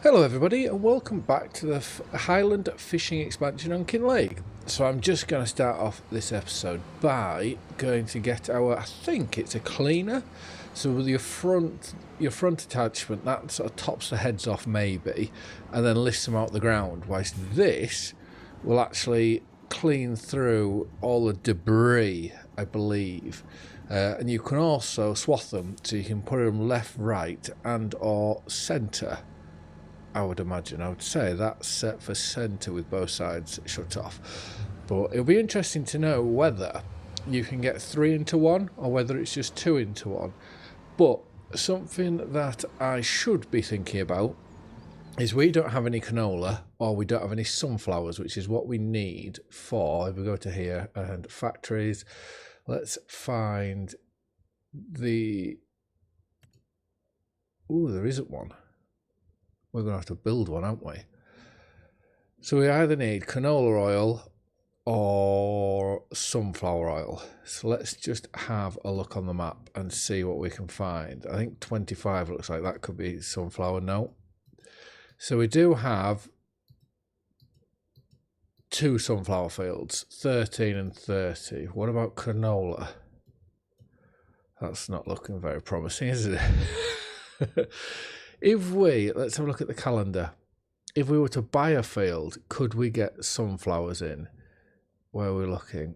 Hello everybody and welcome back to the Highland Fishing Expansion on Kinlaig. So I'm just going to start off this episode by going to get our, I think it's a cleaner. So with your front attachment, that sort of tops the heads off maybe, and then lifts them out the ground, whilst this will actually clean through all the debris, I believe. And you can also swath them, so you can put them left, right and or centre. I would imagine. I would say that's set for centre with both sides shut off. But it'll be interesting to know whether you can get 3 into 1 or whether it's just 2 into 1. But something that I should be thinking about is we don't have any canola or we don't have any sunflowers, which is what we need for, if we go to here and factories, let's find the... Ooh, there isn't one. We're going to have to build one, aren't we? So we either need canola oil or sunflower oil. So let's just have a look on the map and see what we can find. I think 25 looks like that could be sunflower. No. So we do have 2 sunflower fields, 13 and 30. What about canola? That's not looking very promising, is it? Let's have a look at the calendar. If we were to buy a field, could we get sunflowers in? Where are we looking?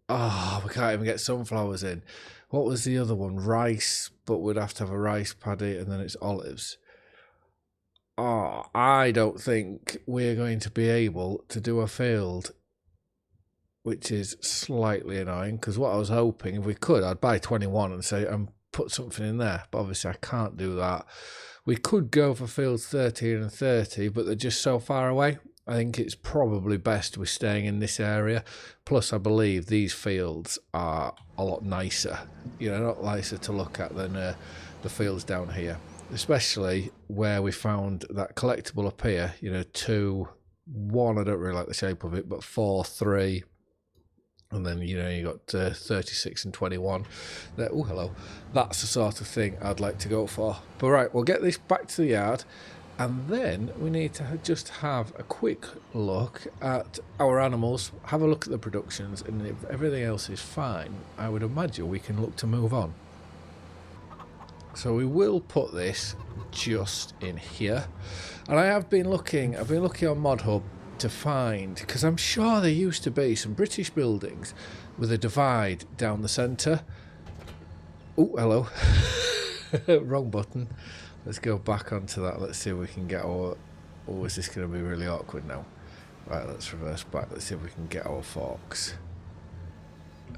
Oh, we can't even get sunflowers in. What was the other one? Rice, but we'd have to have a rice paddy, and then it's olives. Oh, I don't think we're going to be able to do a field, which is slightly annoying, because what I was hoping, if we could, I'd buy 21 and say, and put something in there, but obviously I can't do that. We could go for fields 13 and 30, but they're just so far away. I think it's probably best we're staying in this area. Plus, I believe these fields are a lot nicer. You know, a lot nicer to look at than the fields down here. Especially where we found that collectible up here. You know, 2, 1, I don't really like the shape of it, but 4, 3... And then, you know, you got 36 and 21. Oh, hello. That's the sort of thing I'd like to go for. But right, we'll get this back to the yard. And then we need to just have a quick look at our animals. Have a look at the productions. And if everything else is fine, I would imagine we can look to move on. So we will put this just in here. And I've been looking on ModHub to find, because I'm sure there used to be some British buildings with a divide down the centre. Oh, hello. Wrong button. Let's go back onto that. Let's see if we can get our... Oh, is this going to be really awkward now? Right, let's reverse back. Let's see if we can get our forks.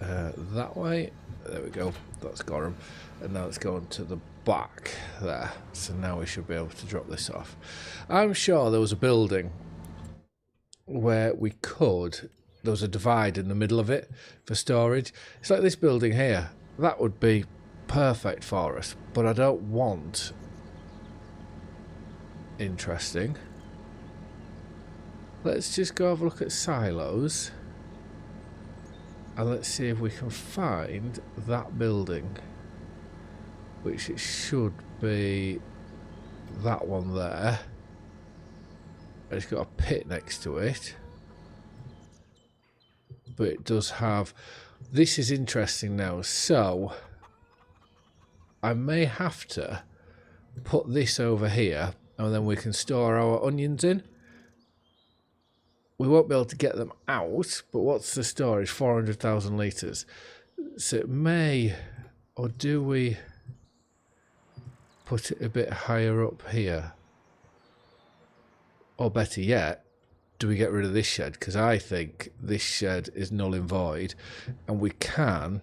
That way. There we go. That's got them. And now let's go on to the back there. So now we should be able to drop this off. I'm sure there was a building where there was a divide in the middle of it for storage. It's like this building here. That would be perfect for us, but I don't want... Interesting. Let's just go have a look at silos and let's see if we can find that building, which it should be that one there. It's got a pit next to it, but it does have... This is interesting now, so I may have to put this over here and then we can store our onions in. We won't be able to get them out, but what's the storage? 400,000 litres. So it may... Or do we put it a bit higher up here? Or better yet, do we get rid of this shed? Because I think this shed is null and void. And we can,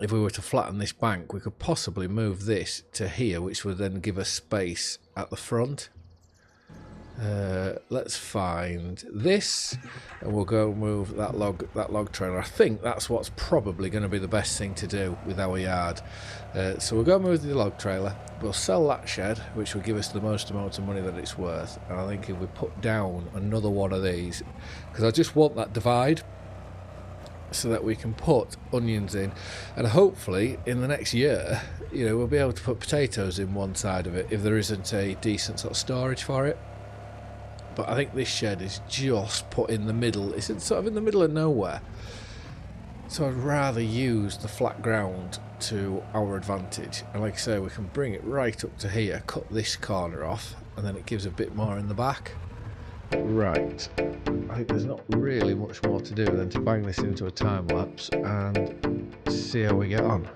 if we were to flatten this bank, we could possibly move this to here, which would then give us space at the front. Let's find this, and we'll go move that log trailer. I think that's what's probably going to be the best thing to do with our yard. So we'll go move the log trailer. We'll sell that shed, which will give us the most amount of money that it's worth. And I think if we put down another one of these, because I just want that divide. so that we can put onions in, and hopefully in the next year, you know, we'll be able to put potatoes in one side of it if there isn't a decent sort of storage for it. But I think this shed is just put in the middle. It's sort of in the middle of nowhere. So I'd rather use the flat ground to our advantage. And like I say, we can bring it right up to here, cut this corner off, and then it gives a bit more in the back. Right. I think there's not really much more to do than to bang this into a time lapse and see how we get on.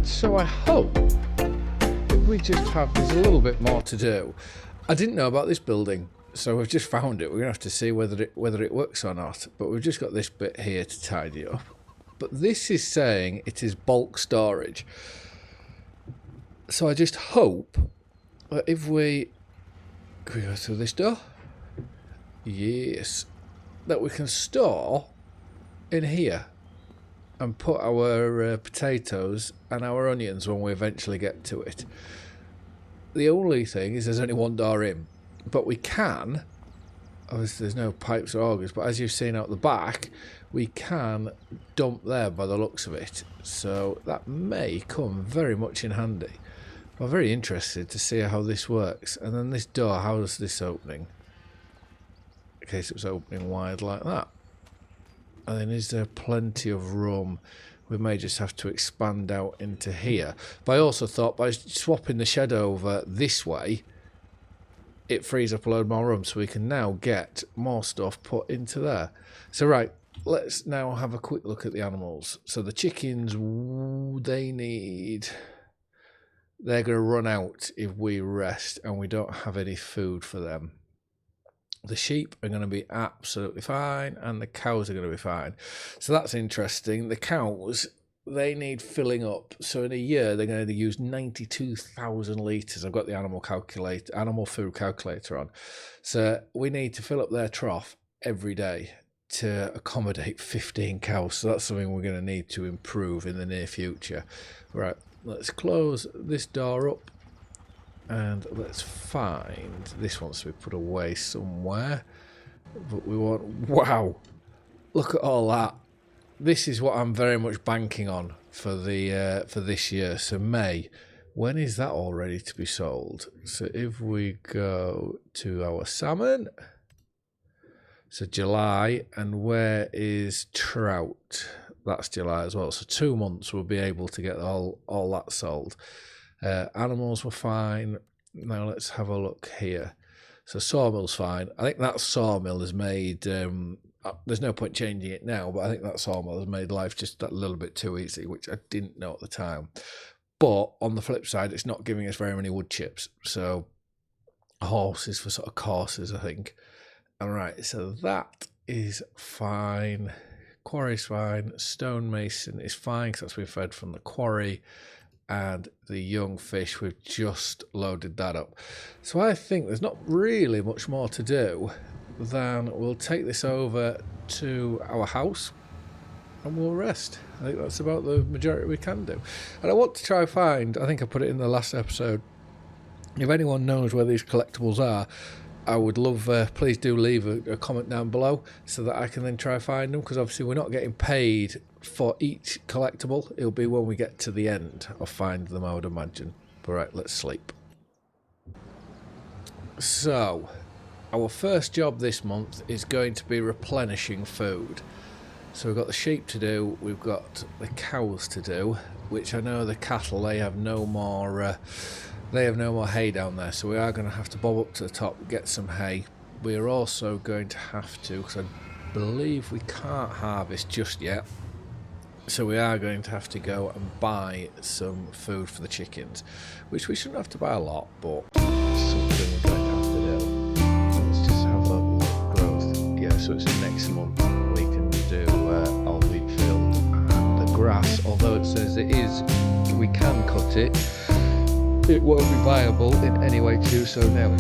So I hope if we just have, there's a little bit more to do. I didn't know about this building, so we've just found it. We're gonna have to see whether it works or not. But we've just got this bit here to tidy up. But this is saying it is bulk storage. So I just hope that if can we go through this door? Yes, that we can store in here and put our potatoes and our onions when we eventually get to it. The only thing is there's only one door in, but we can, obviously there's no pipes or augers, but as you've seen out the back, we can dump there by the looks of it. So that may come very much in handy. I'm very interested to see how this works. And then this door, how is this opening? In case it was opening wide like that. And then is there plenty of room? We may just have to expand out into here. But I also thought by swapping the shed over this way, it frees up a load more room, so we can now get more stuff put into there. So right, let's now have a quick look at the animals. So the chickens, they're going to run out if we rest and we don't have any food for them. The sheep are going to be absolutely fine, and the cows are going to be fine. So that's interesting. The cows, they need filling up. So in a year, they're going to use 92,000 litres. I've got the animal food calculator on. So we need to fill up their trough every day to accommodate 15 cows. So that's something we're going to need to improve in the near future. Right, let's close this door up. And let's find, this wants to be put away somewhere, but we want, wow, look at all that. This is what I'm very much banking on for this year. So May, when is that all ready to be sold? So if we go to our salmon, so July, and where is trout? That's July as well. So 2 months we'll be able to get all that sold. Animals were fine. Now let's have a look here. So sawmill's fine. I think that sawmill has made, there's no point changing it now, but I think that sawmill has made life just a little bit too easy, which I didn't know at the time. But on the flip side, it's not giving us very many wood chips. So horses for sort of courses, I think. All right, so that is fine. Quarry's fine. Stonemason is fine because that's been fed from the quarry. And the young fish, we've just loaded that up. So I think there's not really much more to do than we'll take this over to our house and we'll rest. I think that's about the majority we can do. And I want to try find, I think I put it in the last episode, if anyone knows where these collectibles are, I would love, please do leave a comment down below so that I can then try find them, because obviously we're not getting paid for each collectible. It'll be when we get to the end of find them, I would imagine. All right, let's sleep. So, our first job this month is going to be replenishing food. So we've got the sheep to do, we've got the cows to do, which I know the cattle, they have no more hay down there, so we are going to have to bob up to the top, get some hay, we're also going to have to, because I believe we can't harvest just yet, so we are going to have to go and buy some food for the chickens, which we shouldn't have to buy a lot, but something we're going to have to do. Let's just have a look at growth. Yeah, so it's next month we can do our wheat field and the grass. Although it says we can cut it, it won't be viable in any way to do so now.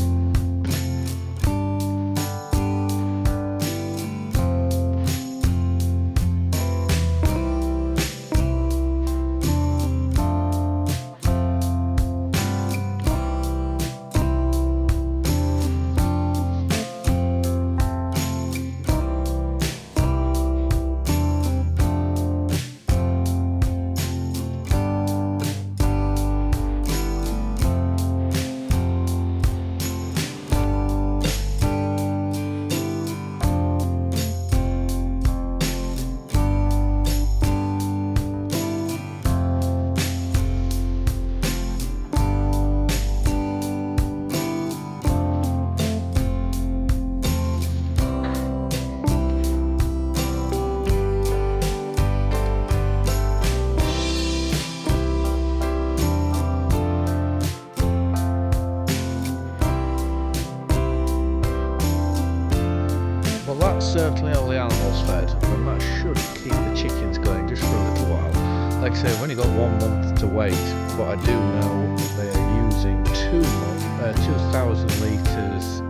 Certainly all the animals fed, and that should keep the chickens going just for a little while. Like I say, I've only got 1 month to wait, but I do know they are using 2,000 litres.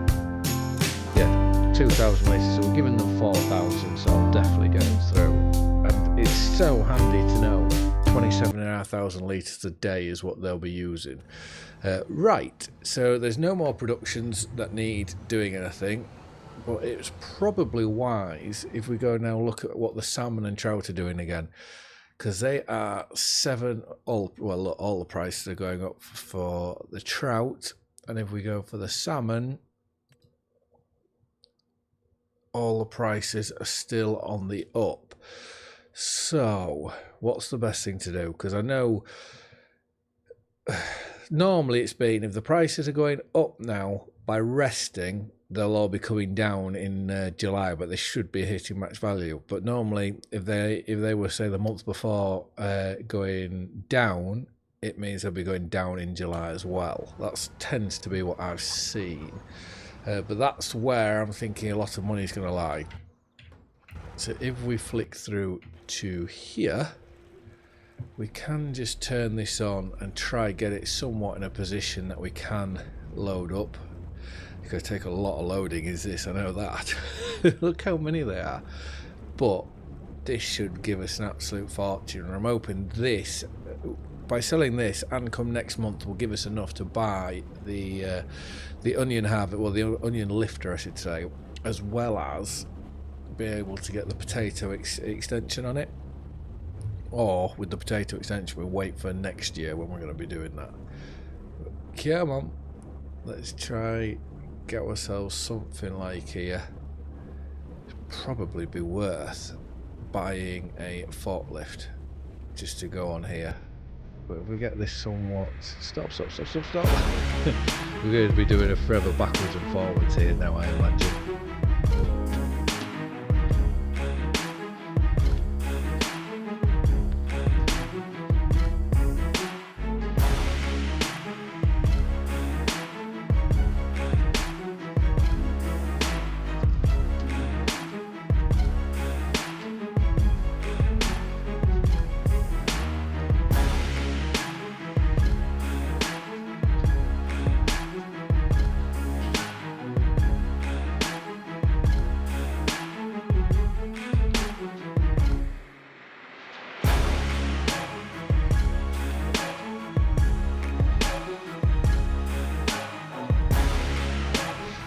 Yeah, 2,000 litres, so we're giving them 4,000, so I'll definitely get them through. And it's so handy to know 27,500 litres a day is what they'll be using. Right, so there's no more productions that need doing anything. But it's probably wise if we go now look at what the salmon and trout are doing again, because they are all the prices are going up for the trout, and if we go for the salmon, all the prices are still on the up. So what's the best thing to do? Because I know normally it's been, if the prices are going up now, by resting they'll all be coming down in July, but they should be hitting max value. But normally, if they were, say, the month before going down, it means they'll be going down in July as well. That tends to be what I've seen. But that's where I'm thinking a lot of money is going to lie. So if we flick through to here, we can just turn this on and try get it somewhat in a position that we can load up. It's going to take a lot of loading, is this? I know that. Look how many there are. But this should give us an absolute fortune. And I'm hoping this, by selling this and come next month, will give us enough to buy the onion harvest, well, the onion lifter, I should say, as well as be able to get the potato extension on it. Or with the potato extension, we'll wait for next year when we're going to be doing that. But come on, let's try get ourselves something like here. It'd probably be worth buying a forklift just to go on here. But if we get this somewhat... Stop. We're going to be doing it forever backwards and forwards here now, I imagine.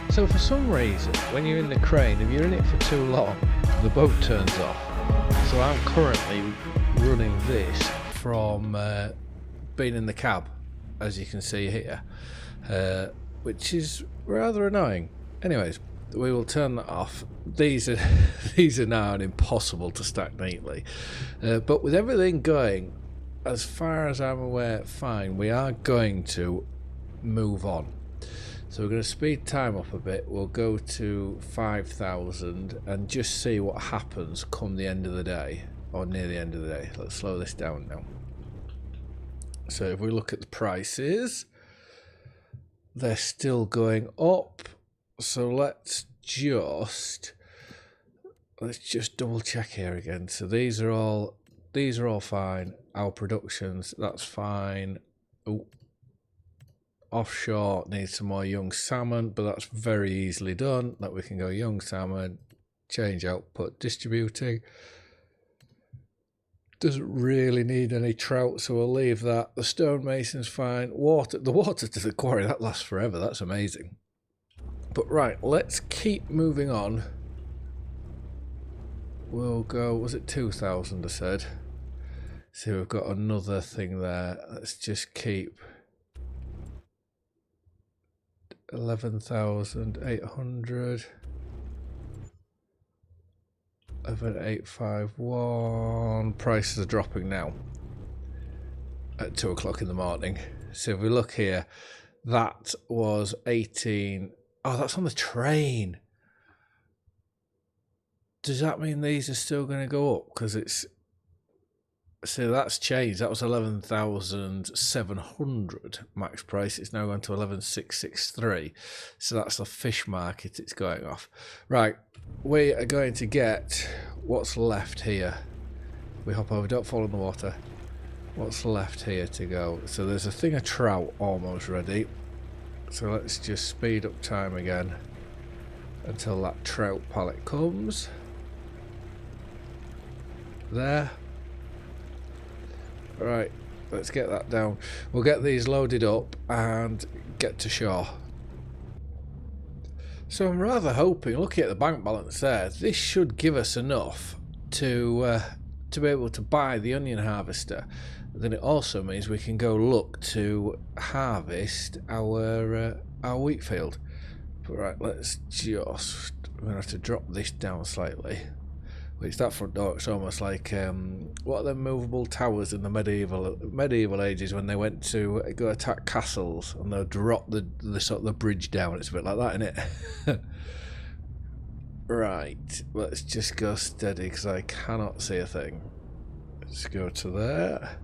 So for some reason, when you're in the crane, if you're in it for too long, the boat turns off. So I'm currently running this from being in the cab, as you can see here, which is rather annoying. Anyways, we will turn that off. These are now impossible to stack neatly. But with everything going, as far as I'm aware, fine, we are going to move on. So we're going to speed time up a bit. We'll go to 5,000 and just see what happens come the end of the day, or near the end of the day. Let's slow this down now. So if we look at the prices, they're still going up. So let's just double check here again. So these are all fine. Our productions, that's fine. Ooh. Offshore needs some more young salmon, but that's very easily done. That we can go young salmon, change output, distributing. Doesn't really need any trout, so we'll leave that. The stonemason's fine. The water to the quarry, that lasts forever. That's amazing. But right, let's keep moving on. We'll go, was it 2,000 I said? See, we've got another thing there. Let's just keep 11,800. 11,851. Prices are dropping now at 2 o'clock in the morning. So if we look here, that was 18. Oh, that's on the train. Does that mean these are still going to go up? Because it's... So that's changed. That was 11,700 max price. It's now gone to 11,663. So that's the fish market it's going off. Right, we are going to get what's left here. We hop over, don't fall in the water. What's left here to go? So there's a thing of trout almost ready. So let's just speed up time again until that trout pallet comes. There. Right, let's get that down. We'll get these loaded up and get to shore. So I'm rather hoping, looking at the bank balance there, this should give us enough to be able to buy the onion harvester. Then it also means we can go look to harvest our wheat field. But right, let's just... I'm going to have to drop this down slightly. Which that front door, it's almost like what are the movable towers in the medieval ages when they went to go attack castles and they'll drop the sort of the bridge down. It's a bit like that, isn't it? Right, let's just go steady because I cannot see a thing. Let's go to there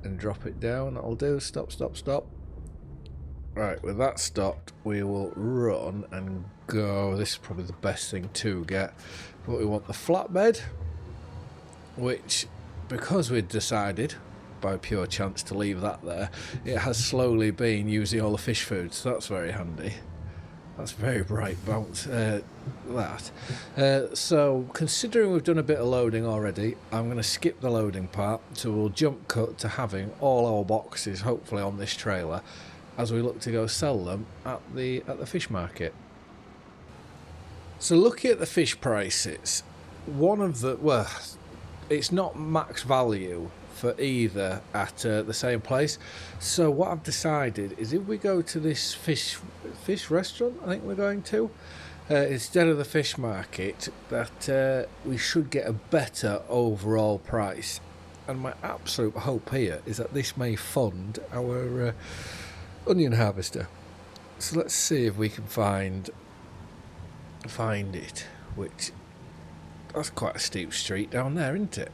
and drop it down. That'll do. Stop. Right, with that stopped, we will run and go. This is probably the best thing to get. But we want the flatbed, which, because we'd decided by pure chance to leave that there, it has slowly been using all the fish food, so that's very handy. That's very bright bounce, so considering we've done a bit of loading already, I'm going to skip the loading part, so we'll jump cut to having all our boxes hopefully on this trailer as we look to go sell them at the fish market. So looking at the fish prices, it's not max value for either at the same place. So what I've decided is if we go to this fish restaurant, I think we're going to, instead of the fish market, that we should get a better overall price. And my absolute hope here is that this may fund our onion harvester. So let's see if we can find it, which that's quite a steep street down there, isn't it?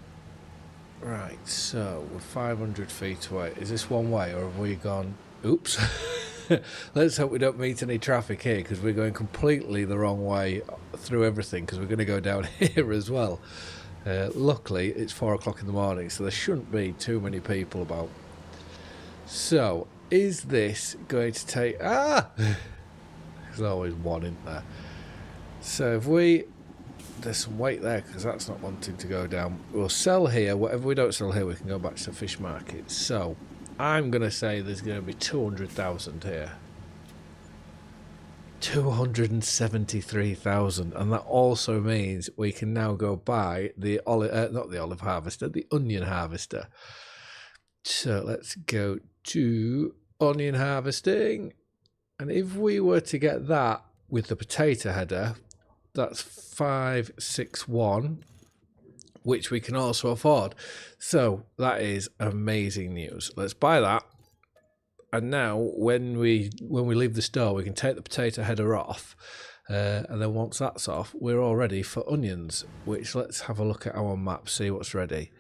Right, so we're 500 feet away. Is this one way or have we gone... Oops. Let's hope we don't meet any traffic here because we're going completely the wrong way through everything because we're going to go down here as well. Luckily it's 4 o'clock in the morning, so there shouldn't be too many people about. So is this going to take... There's always one in there. So if we... There's some weight there because that's not wanting to go down. We'll sell here. Whatever we don't sell here, we can go back to the fish market. So I'm going to say there's going to be 200,000 here. 273,000. And that also means we can now go buy the not the olive harvester, the onion harvester. So let's go to onion harvesting. And if we were to get that with the potato header, that's 561, which we can also afford. So that is amazing news. Let's buy that. And now when we leave the store, we can take the potato header off, and then once that's off, we're all ready for onions, which let's have a look at our map, see what's ready.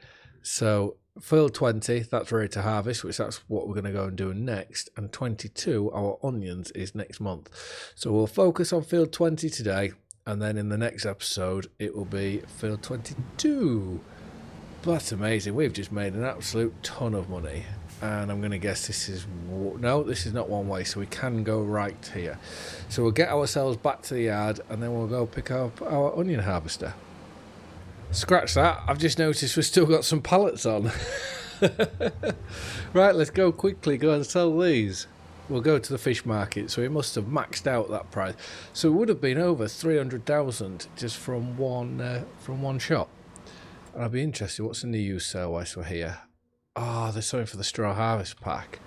So field 20, that's ready to harvest, which that's what we're going to go and do next, and 22, our onions, is next month. So we'll focus on field 20 today, and then in the next episode it will be field 22. But that's amazing. We've just made an absolute ton of money. And I'm going to guess this is... No, this is not one way, so we can go right here. So we'll get ourselves back to the yard, and then we'll go pick up our onion harvester. Scratch that. I've just noticed we've still got some pallets on. Right, let's go quickly, go and sell these. We'll go to the fish market, so it must have maxed out that price. So it would have been over 300,000 just from one shop. And I'd be interested, what's in the used sale whilst we're here? Oh, there's something for the straw harvest pack.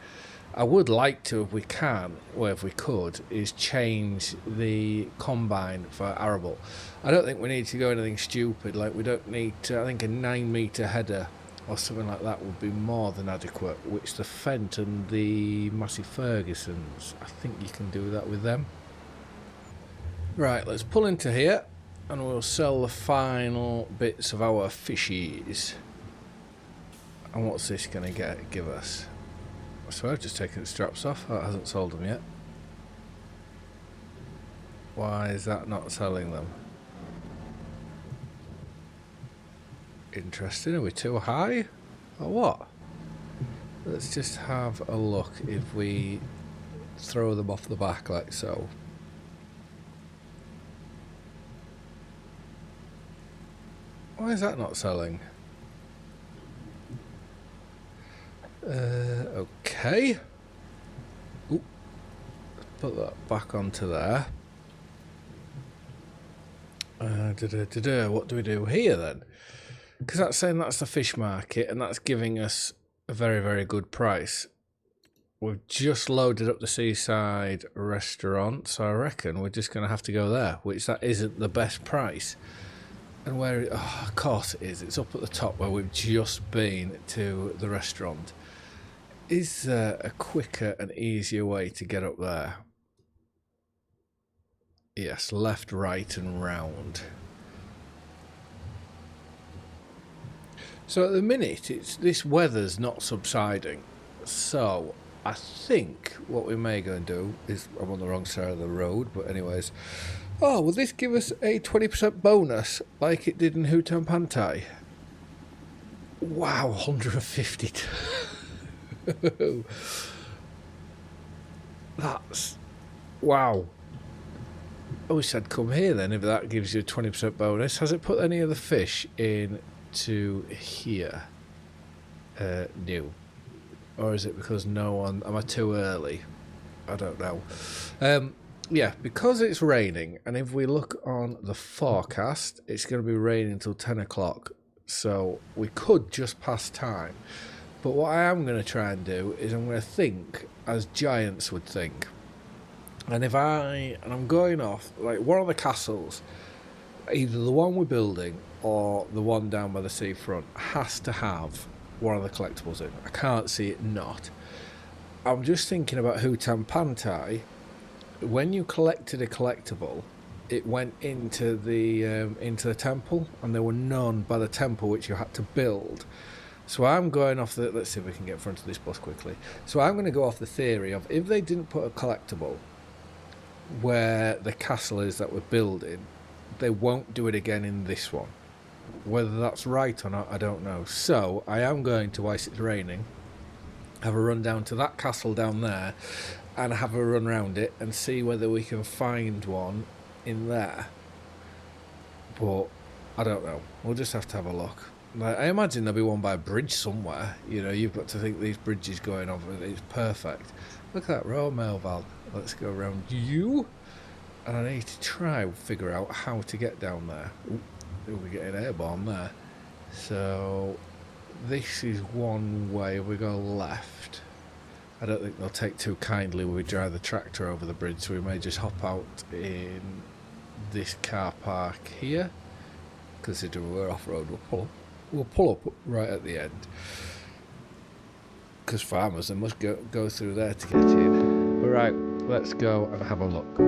I would like to, if we can, or if we could, is change the combine for arable. I don't think we need to go anything stupid, like we don't need to, I think a 9-metre header or something like that would be more than adequate, which the Fent and the Massey Fergusons, I think you can do that with them. Right, let's pull into here and we'll sell the final bits of our fishies. And what's this going to give us? So I've just taken the straps off. That hasn't sold them yet. Why is that not selling them? Interesting. Are we too high? Or what? Let's just have a look if we throw them off the back like so. Why is that not selling? Okay. Ooh. Let's put that back onto there. What do we do here then? Because that's saying that's the fish market and that's giving us a very, very good price. We've just loaded up the seaside restaurant, so I reckon we're just going to have to go there, which that isn't the best price. And where, oh, of course it is, it's up at the top where we've just been to the restaurant. Is there a quicker and easier way to get up there? Yes, left, right and round. So at the minute, this weather's not subsiding. So I think what we may go and do is, I'm on the wrong side of the road, but anyways. Oh, will this give us a 20% bonus like it did in Hutan Pantai? Wow, 152. That's... wow. I wish I'd come here then if that gives you a 20% bonus. Has it put any of the fish into here? New. Or is it because no one... am I too early? I don't know. Yeah, because it's raining, and if we look on the forecast, it's going to be raining until 10 o'clock, so we could just pass time. But what I am going to try and do is I'm going to think as giants would think. And I'm going off, like, one of the castles, either the one we're building or the one down by the seafront, has to have one of the collectibles in. I can't see it not. I'm just thinking about Hutan Pantai. When you collected a collectible, it went into the temple, and there were none by the temple which you had to build. So I'm going off the... let's see if we can get in front of this bus quickly. So I'm going to go off the theory of if they didn't put a collectible where the castle is that we're building, they won't do it again in this one. Whether that's right or not, I don't know. So I am going to, whilst it's raining, have a run down to that castle down there and have a run around it and see whether we can find one in there. But I don't know. We'll just have to have a look. Like, I imagine there'll be one by a bridge somewhere. You know, you've got to think these bridges going over. It's perfect. Look at that Royal Mail Val. Let's go around you. And I need to try and figure out how to get down there. Ooh, we're getting airborne there. So this is one way. We go left. I don't think they'll take too kindly when we drive the tractor over the bridge, so we may just hop out in this car park here. Considering we're off-road, we'll pull up right at the end. because farmers, they must go through there to get in. All right, let's go and have a look.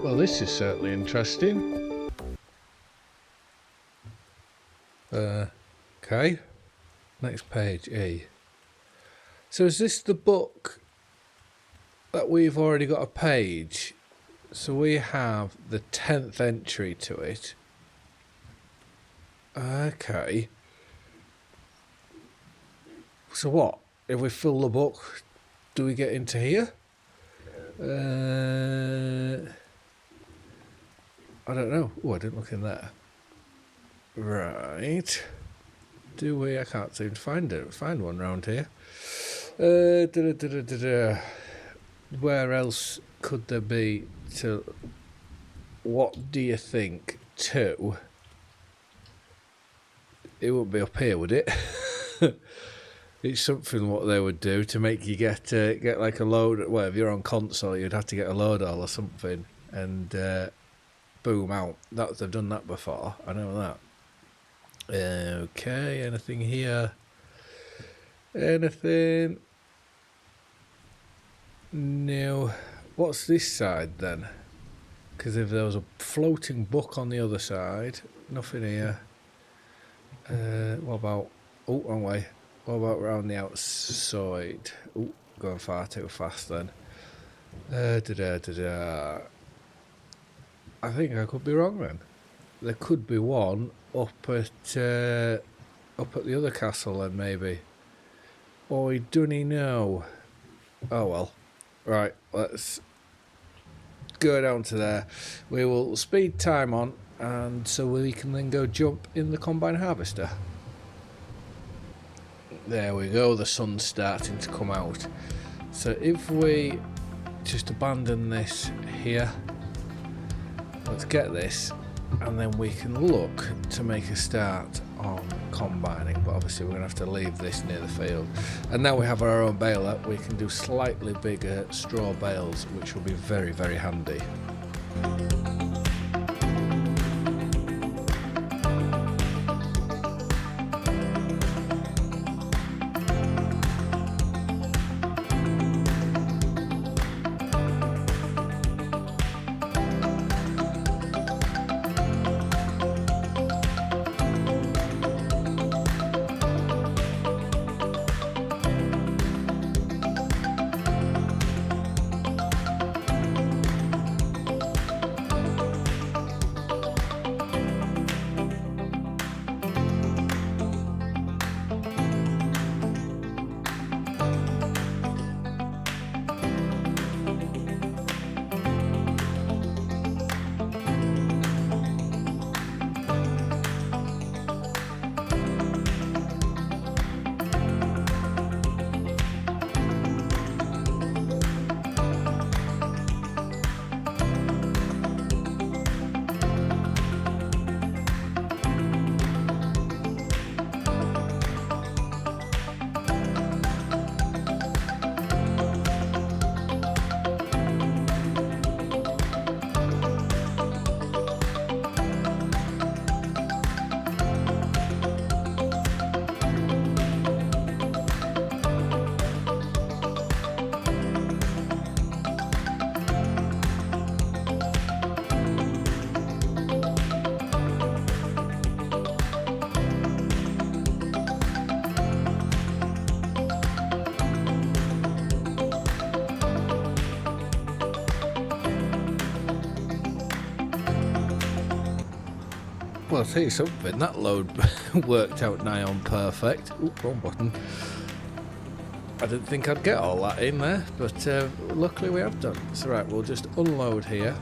Well, this is certainly interesting. Okay, next page, E. So is this the book that we've already got a page? So we have the 10th entry to it. Okay. So what? If we fill the book, do we get into here? I don't know. Oh, I didn't look in there. Right. Do we? I can't seem to find one round here. Where else could there be to... What do you think? To... It wouldn't be up here, would it? It's something what they would do to make you get like a load. Well, if you're on console, you'd have to get a load all or something, and boom, out. They've done that before. I know that. Okay, anything here? Anything? No. What's this side then? Because if there was a floating book on the other side, nothing here. What about... Oh, wrong way. What about round the outside? Oh, going far too fast then. I think I could be wrong then. There could be one up at the other castle then maybe. Or we don't know. Oh well. Right, let's go down to there. We will speed time on, and so we can then go jump in the combine harvester. There we go, the sun's starting to come out. So if we just abandon this here, let's get this, and then we can look to make a start on combining, but obviously we're going to have to leave this near the field. And now we have our own baler, we can do slightly bigger straw bales, which will be very, very handy. Well, I'll tell you something, that load worked out nigh on perfect. Oop, wrong button. I didn't think I'd get all that in there, but luckily we have done. So right, we'll just unload here,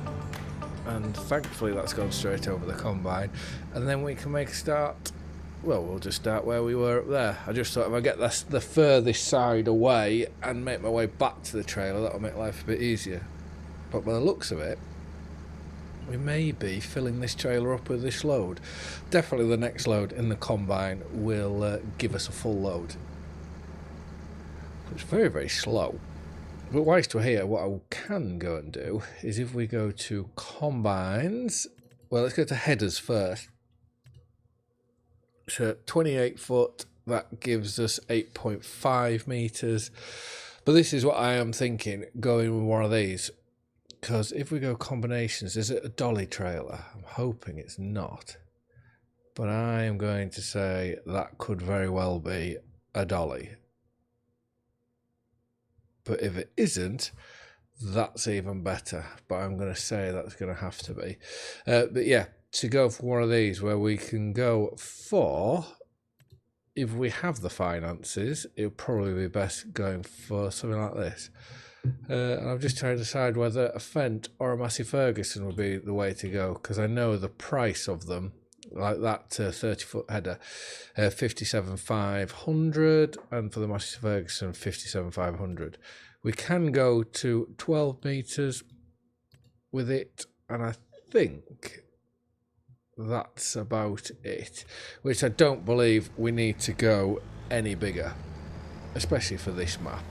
and thankfully that's gone straight over the combine, and then we can make a start well, we'll just start where we were up there. I just thought if I get the furthest side away and make my way back to the trailer, that'll make life a bit easier. But by the looks of it, we may be filling this trailer up with this load. Definitely the next load in the combine will give us a full load. It's very, very slow. But whilst we're here, what I can go and do is if we go to combines, well, let's go to headers first. So 28 foot, that gives us 8.5 meters. But this is what I am thinking, going with one of these. Because if we go combinations, is it a dolly trailer? I'm hoping it's not. But I am going to say that could very well be a dolly. But if it isn't, that's even better. But I'm going to say that's going to have to be. But yeah, to go for one of these where we can go for, if we have the finances, it would probably be best going for something like this. And I'm just trying to decide whether a Fent or a Massey Ferguson would be the way to go, because I know the price of them, like that 30-foot header, 57,500, and for the Massey Ferguson 57,500. We can go to 12 meters with it, and I think that's about it, which I don't believe we need to go any bigger, especially for this map.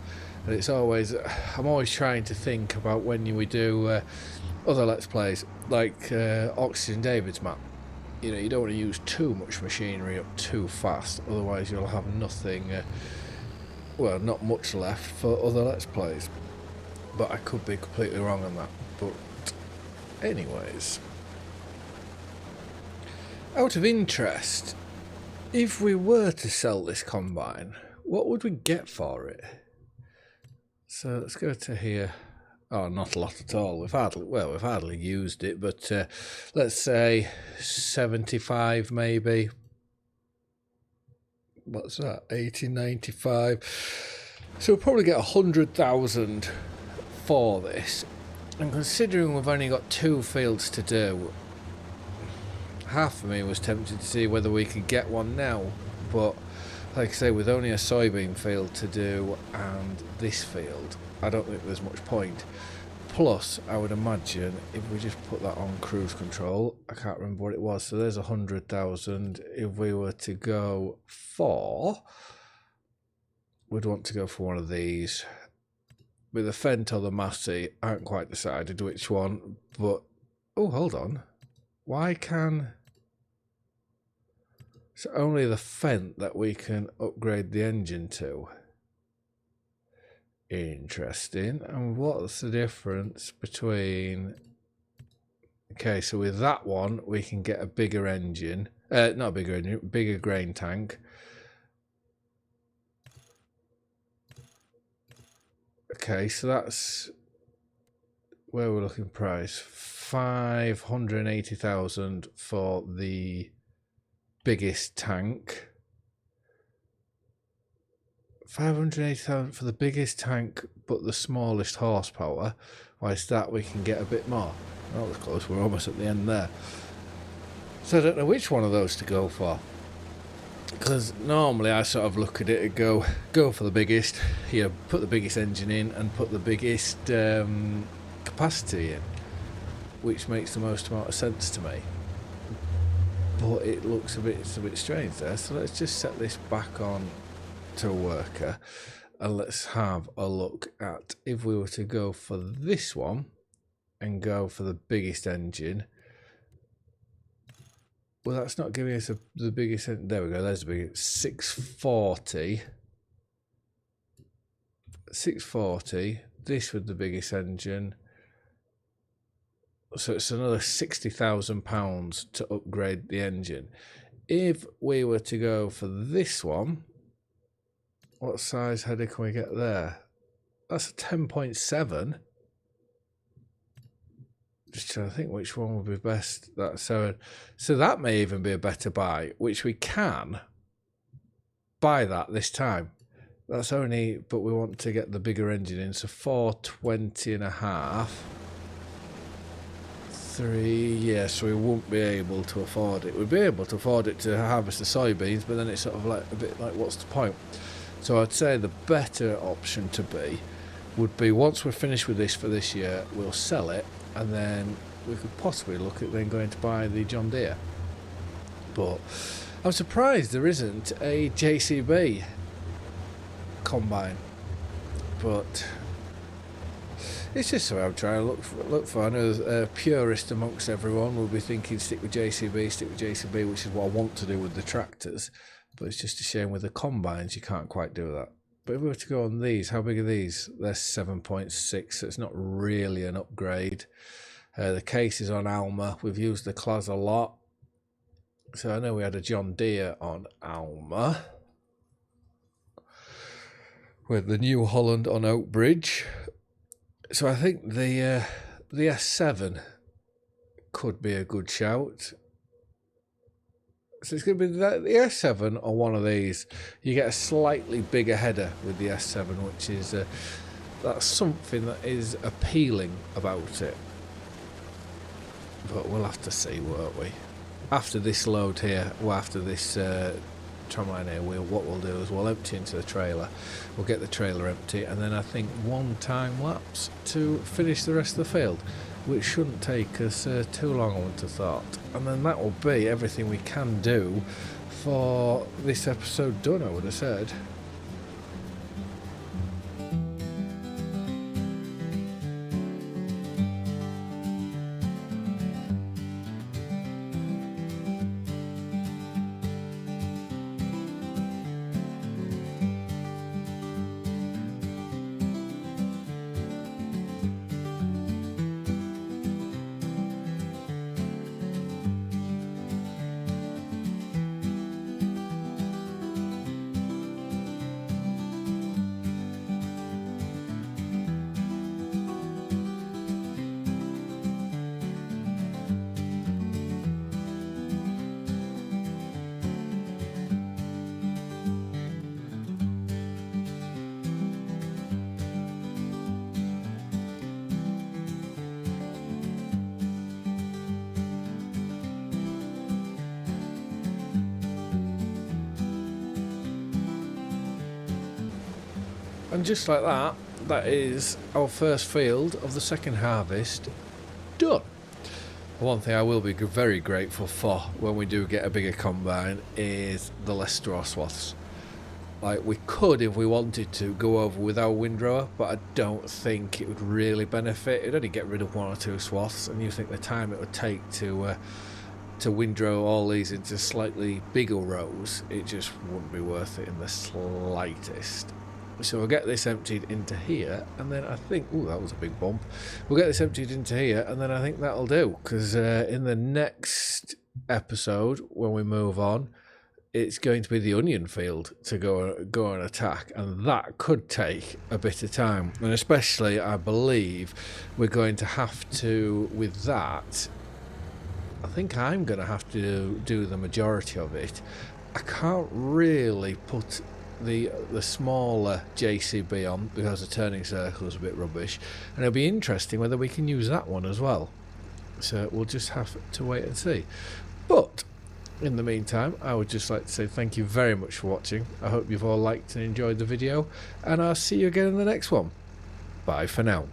And it's always, I'm always trying to think about when we do other Let's Plays, like Oxygen David's map. You know, you don't want to use too much machinery up too fast, otherwise you'll have nothing, well, not much left for other Let's Plays. But I could be completely wrong on that. But anyways, out of interest, if we were to sell this combine, what would we get for it? So let's go to here. Oh, not a lot at all. We've hardly used it, but let's say 75 maybe. What's that? 80, 95. So we'll probably get 100,000 for this. And considering we've only got 2 fields to do, half of me was tempted to see whether we could get one now, but like I say, with only a soybean field to do and this field, I don't think there's much point. Plus, I would imagine if we just put that on cruise control, I can't remember what it was, so there's 100,000. If we were to go for, we'd want to go for one of these. With the Fent or the Massey, I haven't quite decided which one, but, oh, hold on. Why can... It's only the Fent that we can upgrade the engine to. Interesting. And what's the difference between... Okay, so with that one, we can get a bigger engine. Not a bigger engine, bigger grain tank. Okay, so that's where we're looking price. 580,000 for the biggest tank. 580,000 for the biggest tank, but the smallest horsepower. Whilst that we can get a bit more. Oh, that's close. We're almost at the end there. So I don't know which one of those to go for. Because normally I sort of look at it and go for the biggest. You know, put the biggest engine in and put the biggest capacity in, which makes the most amount of sense to me. But it looks a bit strange there. So let's just set this back on to worker, and let's have a look at if we were to go for this one and go for the biggest engine. Well, that's not giving us the biggest. There we go. There's the biggest. 640. 640. This with the biggest engine. So it's another £60,000 to upgrade the engine. If we were to go for this one, what size header can we get there? That's a 10.7. Just trying to think which one would be best. So that may even be a better buy, which we can buy that this time. That's only, but we want to get the bigger engine in. So 420.5. 3 years, so we won't be able to afford it. We'd be able to afford it to harvest the soybeans, but then it's sort of like a bit like, what's the point? So I'd say the better option to be would be, once we're finished with this for this year, we'll sell it, and then we could possibly look at then going to buy the John Deere. But I'm surprised there isn't a JCB combine, but it's just something I'm trying to look for. I know a purist amongst everyone will be thinking stick with JCB, which is what I want to do with the tractors, but it's just a shame with the combines you can't quite do that. But if we were to go on these, how big are these? They're 7.6, so it's not really an upgrade. The case is on Alma. We've used the class a lot. So I know we had a John Deere on Alma with the New Holland on Oak Bridge. So I think the S7 could be a good shout. So it's going to be the S7 or one of these. You get a slightly bigger header with the S7, which is that's something that is appealing about it. But we'll have to see, won't we? After this load here, well, after this tramline here, what we'll do is we'll empty into the trailer. We'll get the trailer empty, and then I think one time lapse to finish the rest of the field, which shouldn't take us too long, I wouldn't have thought. And then that will be everything we can do for this episode done, I would have said. And just like that, that is our first field of the second harvest done. One thing I will be very grateful for when we do get a bigger combine is the less straw swaths. Like, we could, if we wanted to, go over with our windrower, but I don't think it would really benefit. It'd only get rid of 1 or 2 swaths, and you think the time it would take to windrow all these into slightly bigger rows, it just wouldn't be worth it in the slightest. So we'll get this emptied into here, and then I think, ooh, that was a big bump. We'll get this emptied into here, and then I think that'll do, because in the next episode, when we move on, it's going to be the onion field to go and attack, and that could take a bit of time. And especially, I believe, we're going to have to, with that, I think I'm going to have to do the majority of it. I can't really put the smaller JCB on because the turning circle is a bit rubbish, and it'll be interesting whether we can use that one as well. So we'll just have to wait and see. But in the meantime, I would just like to say thank you very much for watching. I hope you've all liked and enjoyed the video, and I'll see you again in the next one. Bye for now.